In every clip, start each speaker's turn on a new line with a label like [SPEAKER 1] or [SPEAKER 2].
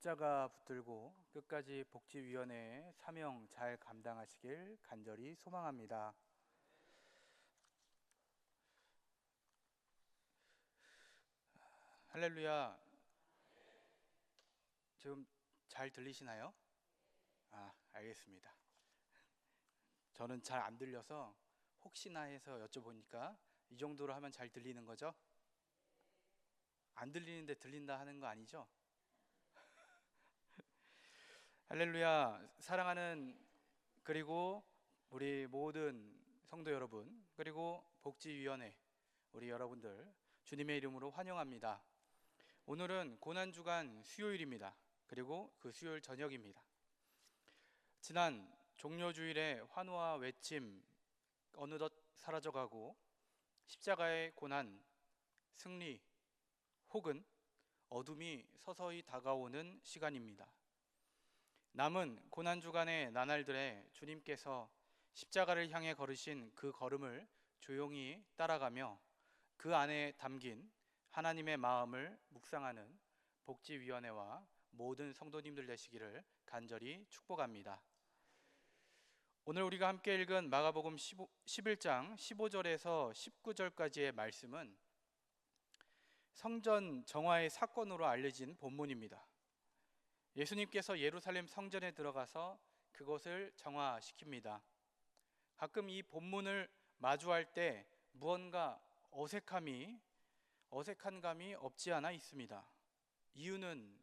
[SPEAKER 1] 십자가 붙들고 끝까지 복지위원회의 사명 잘 감당하시길 간절히 소망합니다. 할렐루야. 지금 잘 들리시나요? 알겠습니다. 저는 잘 안 들려서 혹시나 해서 여쭤보니까 이 정도로 하면 잘 들리는 거죠? 안 들리는데 들린다 하는 거 아니죠? 할렐루야. 사랑하는 그리고 우리 모든 성도 여러분, 그리고 복지위원회 우리 여러분들 주님의 이름으로 환영합니다. 오늘은 고난주간 수요일입니다. 그리고 그 수요일 저녁입니다. 지난 종료주일의 환호와 외침 어느덧 사라져가고 십자가의 고난, 승리 혹은 어둠이 서서히 다가오는 시간입니다. 남은 고난주간의 나날들에 주님께서 십자가를 향해 걸으신 그 걸음을 조용히 따라가며 그 안에 담긴 하나님의 마음을 묵상하는 복지위원회와 모든 성도님들 되시기를 간절히 축복합니다. 오늘 우리가 함께 읽은 마가복음 11장 15절에서 19절까지의 말씀은 성전 정화의 사건으로 알려진 본문입니다. 예수님께서 예루살렘 성전에 들어가서 그것을 정화시킵니다. 가끔 이 본문을 마주할 때 무언가 어색한 감이 없지 않아 있습니다. 이유는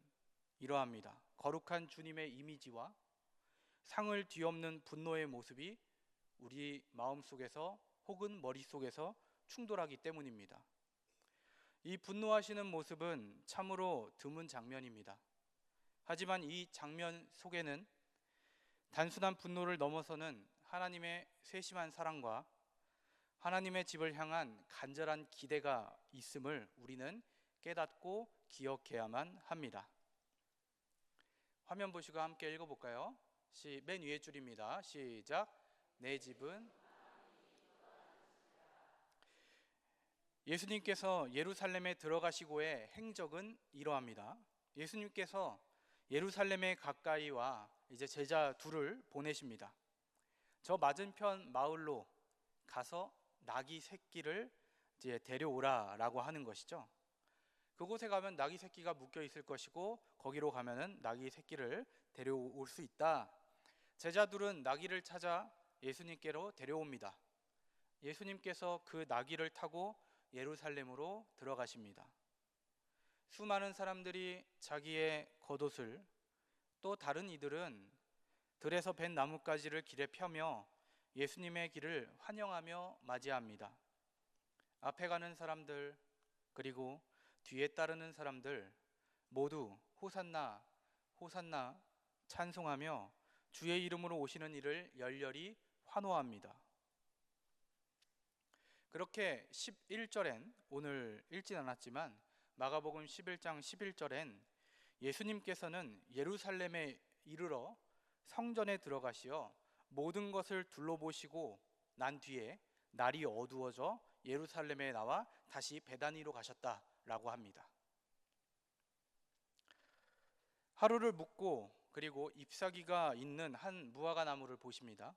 [SPEAKER 1] 이러합니다. 거룩한 주님의 이미지와 상을 뒤엎는 분노의 모습이 우리 마음속에서 혹은 머릿속에서 충돌하기 때문입니다. 이 분노하시는 모습은 참으로 드문 장면입니다. 하지만 이 장면 속에는 단순한 분노를 넘어서는 하나님의 세심한 사랑과 하나님의 집을 향한 간절한 기대가 있음을 우리는 깨닫고 기억해야만 합니다. 화면 보시고 함께 읽어볼까요? 맨 위에 줄입니다. 시작. 내 집은 예수님께서 예루살렘에 들어가시고의 행적은 이러합니다. 예수님께서 예루살렘에 가까이와 이제 제자 둘을 보내십니다. 저 맞은편 마을로 가서 나귀 새끼를 이제 데려오라라고 하는 것이죠. 그곳에 가면 나귀 새끼가 묶여 있을 것이고 거기로 가면은 나귀 새끼를 데려올 수 있다. 제자들은 나귀를 찾아 예수님께로 데려옵니다. 예수님께서 그 나귀를 타고 예루살렘으로 들어가십니다. 수많은 사람들이 자기의 겉옷을, 또 다른 이들은 들에서 벤 나뭇가지를 길에 펴며 예수님의 길을 환영하며 맞이합니다. 앞에 가는 사람들 그리고 뒤에 따르는 사람들 모두 호산나 호산나 찬송하며 주의 이름으로 오시는 이를 열렬히 환호합니다. 그렇게 11절엔 오늘 읽진 않았지만 마가복음 11장 11절엔 예수님께서는 예루살렘에 이르러 성전에 들어가시어 모든 것을 둘러보시고 난 뒤에 날이 어두워져 예루살렘에 나와 다시 베다니로 가셨다라고 합니다. 하루를 묵고 그리고 잎사귀가 있는 한 무화과 나무를 보십니다.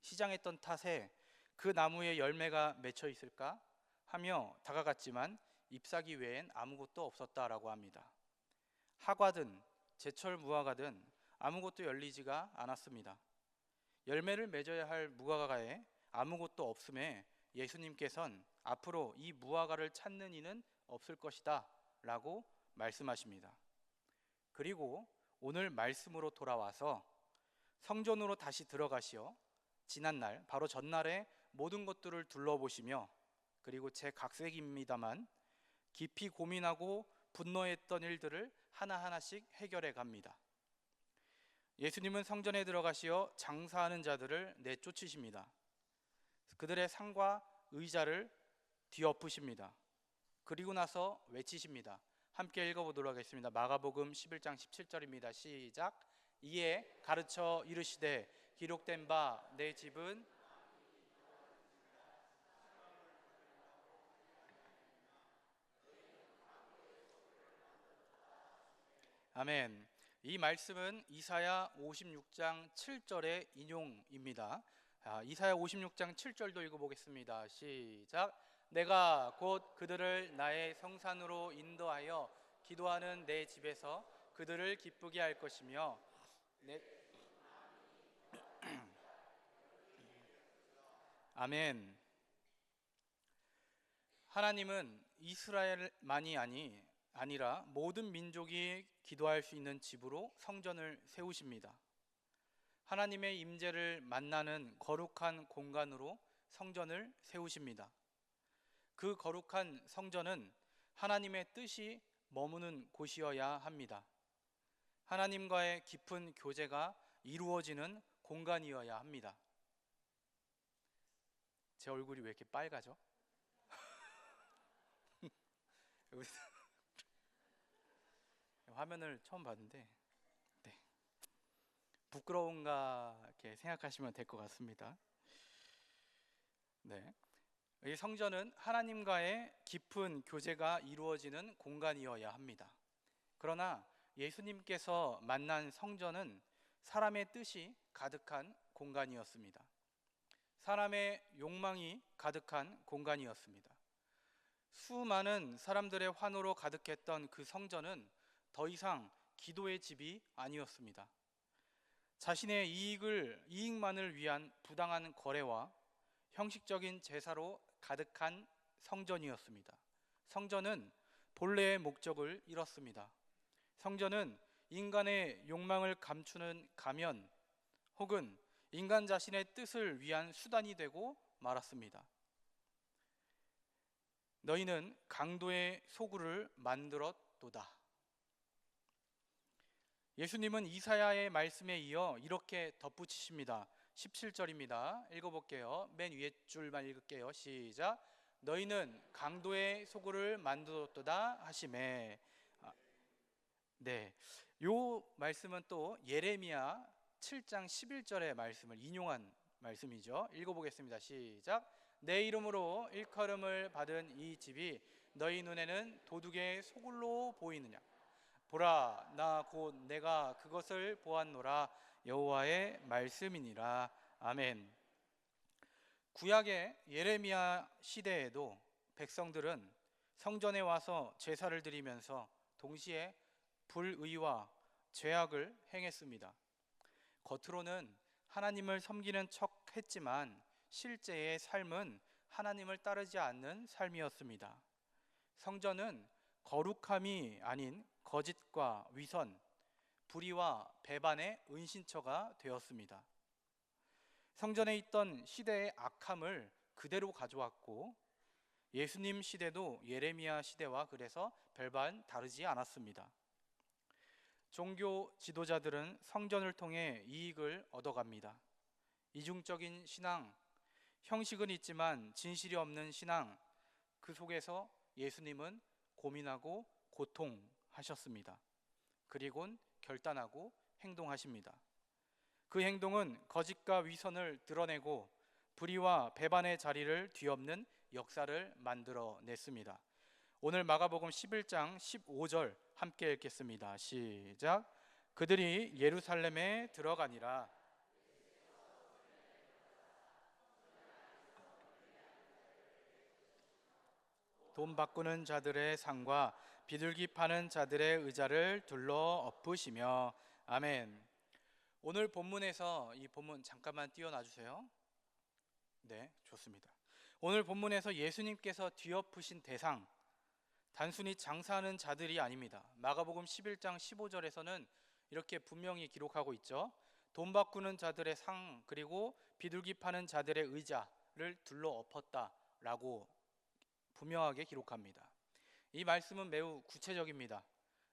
[SPEAKER 1] 시장했던 탓에 그 나무에 열매가 맺혀 있을까 하며 다가갔지만 잎사귀 외엔 아무것도 없었다라고 합니다. 하과든 제철 무화과든 아무것도 열리지가 않았습니다. 열매를 맺어야 할 무화과에 아무것도 없음에 예수님께서는 앞으로 이 무화과를 찾는 이는 없을 것이다 라고 말씀하십니다. 그리고 오늘 말씀으로 돌아와서 성전으로 다시 들어가시어 지난날 바로 전날에 모든 것들을 둘러보시며 그리고 제 각색입니다만 깊이 고민하고 분노했던 일들을 하나하나씩 해결해 갑니다. 예수님은 성전에 들어가시어 장사하는 자들을 내쫓으십니다. 그들의 상과 의자를 뒤엎으십니다. 그리고 나서 외치십니다. 함께 읽어보도록 하겠습니다. 마가복음 11장 17절입니다. 시작. 이에 가르쳐 이르시되 기록된 바 내 집은 아멘. 이 말씀은 이사야 56장 7절의 인용입니다. 이사야 56장 7절도 읽어보겠습니다. 시작. 내가 곧 그들을 나의 성산으로 인도하여 기도하는 내 집에서 그들을 기쁘게 할 것이며 아멘. 하나님은 이스라엘만이 아니라 모든 민족이 기도할 수 있는 집으로 성전을 세우십니다. 하나님의 임재를 만나는 거룩한 공간으로 성전을 세우십니다. 그 거룩한 성전은 하나님의 뜻이 머무는 곳이어야 합니다. 하나님과의 깊은 교제가 이루어지는 공간이어야 합니다. 제 얼굴이 왜 이렇게 빨가죠? 화면을 처음 봤는데 부끄러운가 이렇게 생각하시면 될 것 같습니다. 이 성전은 하나님과의 깊은 교제가 이루어지는 공간이어야 합니다. 그러나 예수님께서 만난 성전은 사람의 뜻이 가득한 공간이었습니다. 사람의 욕망이 가득한 공간이었습니다. 수많은 사람들의 환호로 가득했던 그 성전은 더 이상 기도의 집이 아니었습니다. 자신의 이익만을 위한 부당한 거래와 형식적인 제사로 가득한 성전이었습니다. 성전은 본래의 목적을 잃었습니다. 성전은 인간의 욕망을 감추는 가면 혹은 인간 자신의 뜻을 위한 수단이 되고 말았습니다. 너희는 강도의 소굴을 만들었도다. 예수님은 이사야의 말씀에 이어 이렇게 덧붙이십니다. 17절입니다. 읽어볼게요. 맨 위에 줄만 읽을게요. 시작. 너희는 강도의 소굴을 만들었도다 하시매. 요 말씀은 또 예레미야 7장 11절의 말씀을 인용한 말씀이죠. 읽어보겠습니다. 시작. 내 이름으로 일컬음을 받은 이 집이 너희 눈에는 도둑의 소굴로 보이느냐? 보라, 나 곧 내가 그것을 보았노라. 여호와의 말씀이니라. 아멘. 구약의 예레미야 시대에도 백성들은 성전에 와서 제사를 드리면서 동시에 불의와 죄악을 행했습니다. 겉으로는 하나님을 섬기는 척 했지만 실제의 삶은 하나님을 따르지 않는 삶이었습니다. 성전은 거룩함이 아닌 거짓과 위선, 불의와 배반의 은신처가 되었습니다. 성전에 있던 시대의 악함을 그대로 가져왔고 예수님 시대도 예레미야 시대와 그래서 별반 다르지 않았습니다. 종교 지도자들은 성전을 통해 이익을 얻어갑니다. 이중적인 신앙, 형식은 있지만 진실이 없는 신앙, 그 속에서 예수님은 고민하고 고통하셨습니다. 그리곤 결단하고 행동하십니다. 그 행동은 거짓과 위선을 드러내고 불의와 배반의 자리를 뒤엎는 역사를 만들어냈습니다. 오늘 마가복음 11장 15절 함께 읽겠습니다. 시작. 그들이 예루살렘에 들어가니라. 돈 바꾸는 자들의 상과 비둘기 파는 자들의 의자를 둘러 엎으시며. 아멘. 오늘 본문에서 이 본문 잠깐만 띄워놔 주세요. 네, 좋습니다. 오늘 본문에서 예수님께서 뒤엎으신 대상, 단순히 장사하는 자들이 아닙니다. 마가복음 11장 15절에서는 이렇게 분명히 기록하고 있죠. 돈 바꾸는 자들의 상 그리고 비둘기 파는 자들의 의자를 둘러 엎었다라고 분명하게 기록합니다. 이 말씀은 매우 구체적입니다.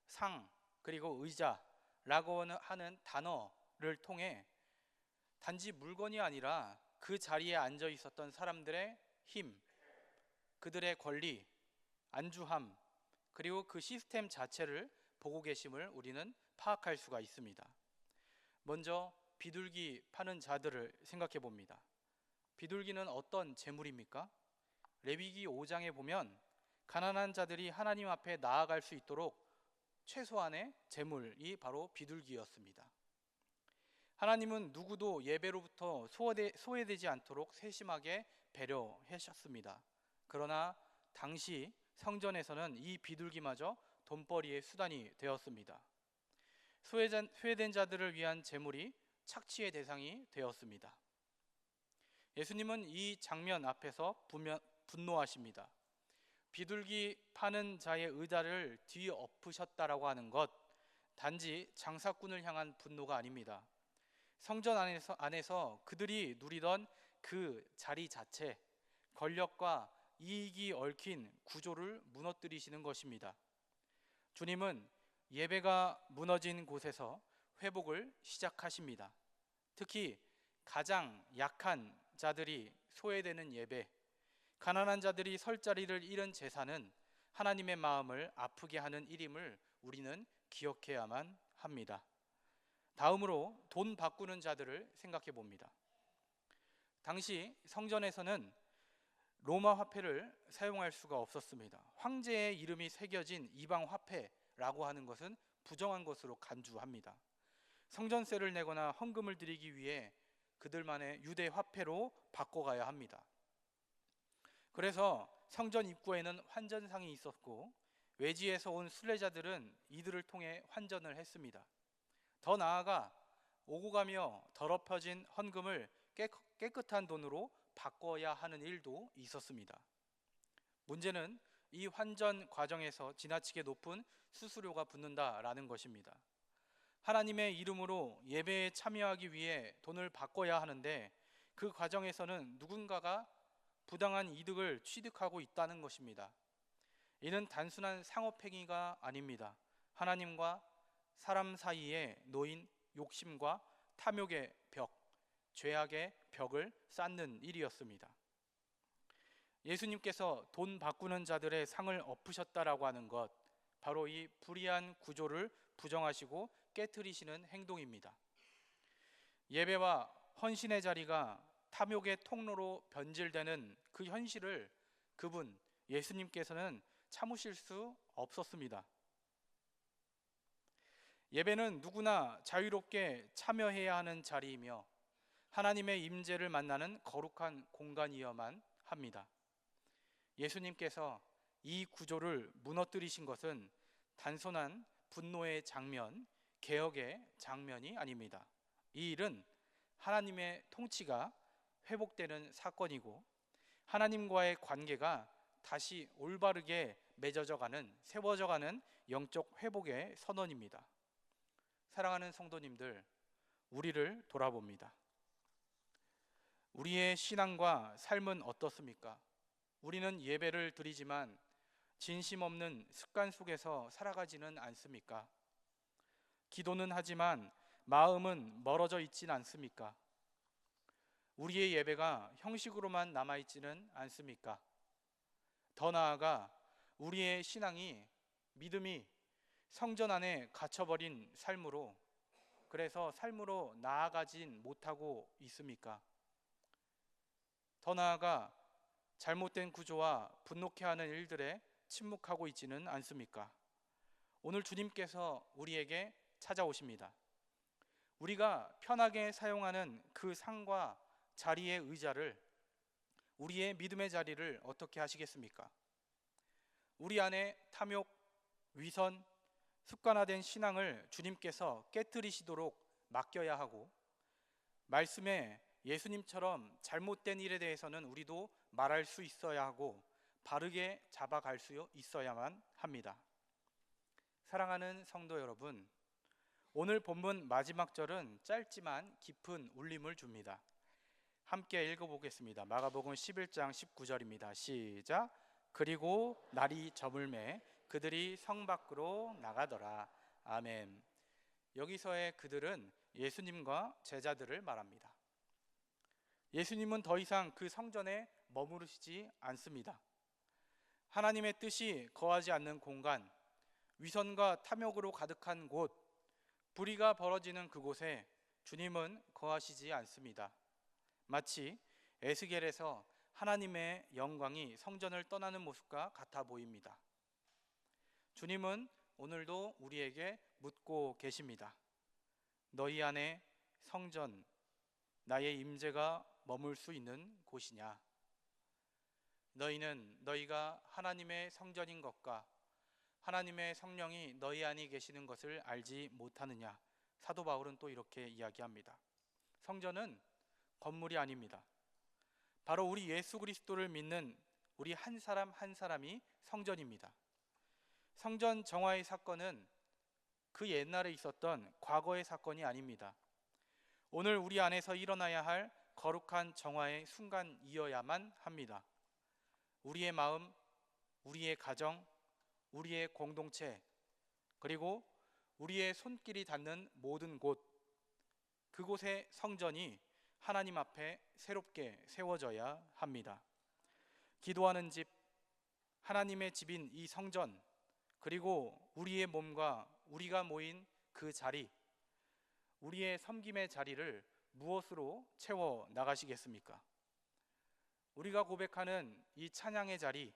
[SPEAKER 1] 상 그리고 의자라고 하는 단어를 통해 단지 물건이 아니라 그 자리에 앉아 있었던 사람들의 힘, 그들의 권리, 안주함, 그리고 그 시스템 자체를 보고 계심을 우리는 파악할 수가 있습니다. 먼저 비둘기 파는 자들을 생각해 봅니다. 비둘기는 어떤 재물입니까? 레위기 5장에 보면 가난한 자들이 하나님 앞에 나아갈 수 있도록 최소한의 제물이 바로 비둘기였습니다. 하나님은 누구도 예배로부터 소외되지 않도록 세심하게 배려하셨습니다. 그러나 당시 성전에서는 이 비둘기마저 돈벌이의 수단이 되었습니다. 소외된 자들을 위한 제물이 착취의 대상이 되었습니다. 예수님은 이 장면 앞에서 분노하십니다. 비둘기 파는 자의 의자를 뒤엎으셨다라고 하는 것, 단지 장사꾼을 향한 분노가 아닙니다. 성전 안에서 그들이 누리던 그 자리 자체, 권력과 이익이 얽힌 구조를 무너뜨리시는 것입니다. 주님은 예배가 무너진 곳에서 회복을 시작하십니다. 특히 가장 약한 자들이 소외되는 예배, 가난한 자들이 설 자리를 잃은 제사는 하나님의 마음을 아프게 하는 일임을 우리는 기억해야만 합니다. 다음으로 돈 바꾸는 자들을 생각해 봅니다. 당시 성전에서는 로마 화폐를 사용할 수가 없었습니다. 황제의 이름이 새겨진 이방 화폐라고 하는 것은 부정한 것으로 간주합니다. 성전세를 내거나 헌금을 드리기 위해 그들만의 유대 화폐로 바꿔가야 합니다. 그래서 성전 입구에는 환전상이 있었고 외지에서 온 순례자들은 이들을 통해 환전을 했습니다. 더 나아가 오고 가며 더럽혀진 헌금을 깨끗한 돈으로 바꿔야 하는 일도 있었습니다. 문제는 이 환전 과정에서 지나치게 높은 수수료가 붙는다라는 것입니다. 하나님의 이름으로 예배에 참여하기 위해 돈을 바꿔야 하는데 그 과정에서는 누군가가 부당한 이득을 취득하고 있다는 것입니다. 이는 단순한 상업행위가 아닙니다. 하나님과 사람 사이에 놓인 욕심과 탐욕의 벽, 죄악의 벽을 쌓는 일이었습니다. 예수님께서 돈 바꾸는 자들의 상을 엎으셨다라고 하는 것, 바로 이 불의한 구조를 부정하시고 깨트리시는 행동입니다. 예배와 헌신의 자리가 탐욕의 통로로 변질되는 그 현실을 그분 예수님께서는 참으실 수 없었습니다. 예배는 누구나 자유롭게 참여해야 하는 자리이며 하나님의 임재를 만나는 거룩한 공간이어야만 합니다. 예수님께서 이 구조를 무너뜨리신 것은 단순한 분노의 장면, 개혁의 장면이 아닙니다. 이 일은 하나님의 통치가 회복되는 사건이고 하나님과의 관계가 다시 올바르게 맺어져가는, 세워져가는 영적 회복의 선언입니다. 사랑하는 성도님들, 우리를 돌아봅니다. 우리의 신앙과 삶은 어떻습니까? 우리는 예배를 드리지만 진심 없는 습관 속에서 살아가지는 않습니까? 기도는 하지만 마음은 멀어져 있진 않습니까? 우리의 예배가 형식으로만 남아있지는 않습니까? 더 나아가 우리의 신앙이, 믿음이 성전 안에 갇혀버린 삶으로, 그래서 삶으로 나아가진 못하고 있습니까? 더 나아가 잘못된 구조와 분노케 하는 일들에 침묵하고 있지는 않습니까? 오늘 주님께서 우리에게 찾아오십니다. 우리가 편하게 사용하는 그 상과 자리의 의자를, 우리의 믿음의 자리를 어떻게 하시겠습니까? 우리 안에 탐욕, 위선, 습관화된 신앙을 주님께서 깨트리시도록 맡겨야 하고, 말씀에 예수님처럼 잘못된 일에 대해서는 우리도 말할 수 있어야 하고 바르게 잡아갈 수 있어야만 합니다. 사랑하는 성도 여러분, 오늘 본문 마지막 절은 짧지만 깊은 울림을 줍니다. 함께 읽어보겠습니다. 마가복음 11장 19절입니다. 시작. 그리고 날이 저물매 그들이 성 밖으로 나가더라. 아멘. 여기서의 그들은 예수님과 제자들을 말합니다. 예수님은 더 이상 그 성전에 머무르시지 않습니다. 하나님의 뜻이 거하지 않는 공간, 위선과 탐욕으로 가득한 곳, 불의가 벌어지는 그곳에 주님은 거하시지 않습니다. 마치 에스겔에서 하나님의 영광이 성전을 떠나는 모습과 같아 보입니다. 주님은 오늘도 우리에게 묻고 계십니다. 너희 안에 성전, 나의 임재가 머물 수 있는 곳이냐? 너희는 너희가 하나님의 성전인 것과 하나님의 성령이 너희 안에 계시는 것을 알지 못하느냐? 사도 바울은 또 이렇게 이야기합니다. 성전은 건물이 아닙니다. 바로 우리 예수 그리스도를 믿는 우리 한 사람 한 사람이 성전입니다. 성전 정화의 사건은 그 옛날에 있었던 과거의 사건이 아닙니다. 오늘 우리 안에서 일어나야 할 거룩한 정화의 순간이어야만 합니다. 우리의 마음, 우리의 가정, 우리의 공동체, 그리고 우리의 손길이 닿는 모든 곳, 그곳의 성전이 하나님 앞에 새롭게 세워져야 합니다. 기도하는 집, 하나님의 집인 이 성전, 그리고 우리의 몸과 우리가 모인 그 자리, 우리의 섬김의 자리를 무엇으로 채워 나가시겠습니까? 우리가 고백하는 이 찬양의 자리,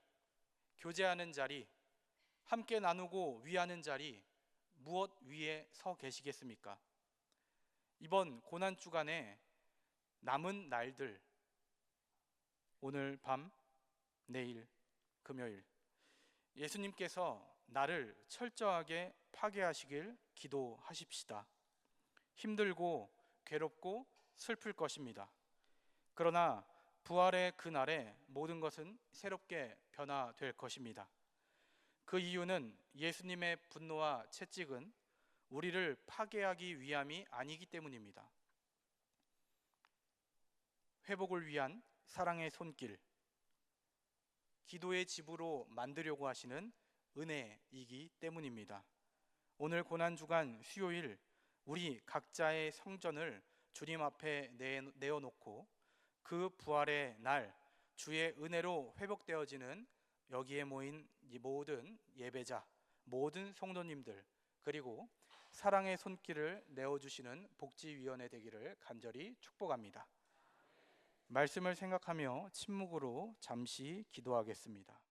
[SPEAKER 1] 교제하는 자리, 함께 나누고 위하는 자리, 무엇 위에 서 계시겠습니까? 이번 고난주간에 남은 날들, 오늘 밤, 내일, 금요일, 예수님께서 나를 철저하게 파괴하시길 기도하십시다. 힘들고 괴롭고 슬플 것입니다. 그러나 부활의 그날에 모든 것은 새롭게 변화될 것입니다. 그 이유는 예수님의 분노와 채찍은 우리를 파괴하기 위함이 아니기 때문입니다. 회복을 위한 사랑의 손길, 기도의 집으로 만들려고 하시는 은혜이기 때문입니다. 오늘 고난주간 수요일, 우리 각자의 성전을 주님 앞에 내어놓고 그 부활의 날 주의 은혜로 회복되어지는 여기에 모인 이 모든 예배자, 모든 성도님들, 그리고 사랑의 손길을 내어주시는 복지위원회 되기를 간절히 축복합니다. 말씀을 생각하며 침묵으로 잠시 기도하겠습니다.